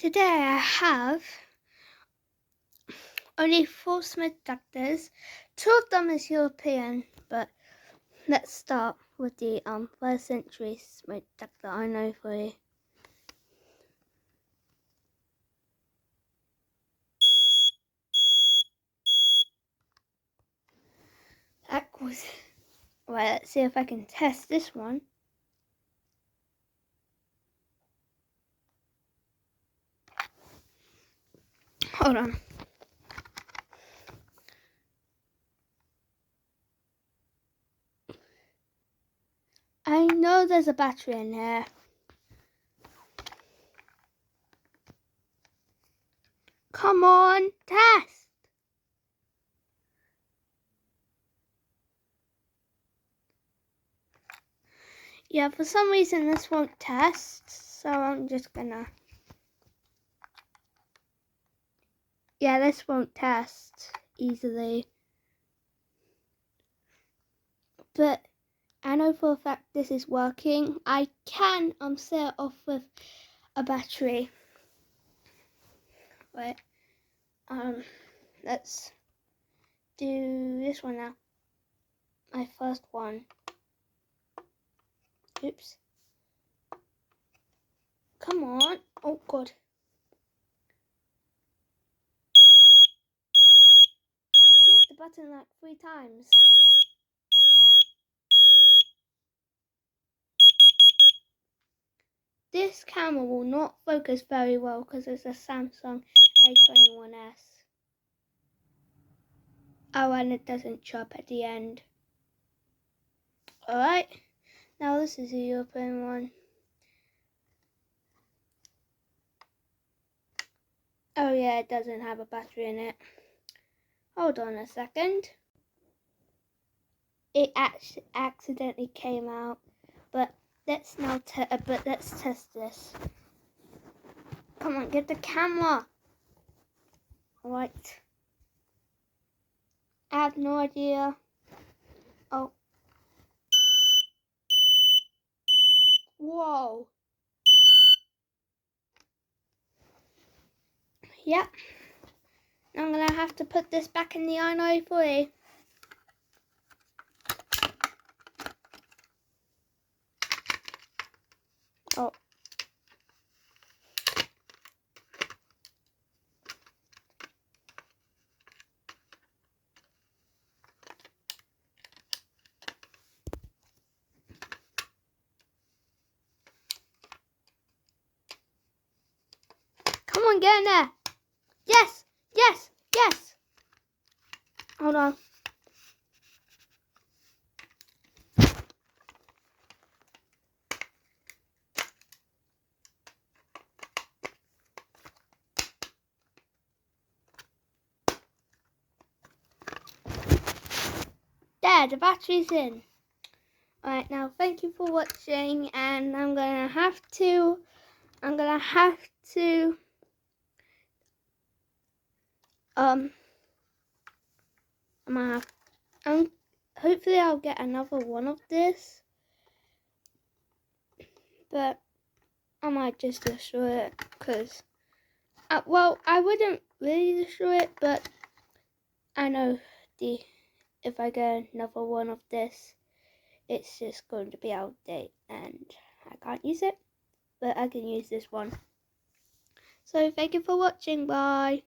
Today I have only 4 semiconductors. 2 of them is European, but let's start with the 1st century semiconductor I know for you. That was... Right, let's see if I can test this one. Hold on. I know there's a battery in here. Come on, test! Yeah, for some reason this won't test, so I'm just gonna... Yeah, this won't test easily. But I know for a fact this is working. I can set it off with a battery. Right. Let's do this one now. My first one. Oops. Come on. Oh god. I clicked the button like 3 times. This camera will not focus very well because it's a Samsung A21s. Oh, and it doesn't chop at the end. Alright. Now this is a European one. Oh yeah, it doesn't have a battery in it. Hold on a second. It accidentally came out, but let's test this. Come on, get the camera. Right. I have no idea. Oh. Whoa. Yep. I'm gonna have to put this back in the i9 for you. Oh. Come on, get in there. Yes, yes, yes. Hold on. There, the battery's in. Alright, now thank you for watching, and I'm gonna have to hopefully I'll get another one of this, but I might just destroy it because, well, I wouldn't really destroy it, but I know if I get another one of this, it's just going to be out of date and I can't use it, but I can use this one. So thank you for watching, bye.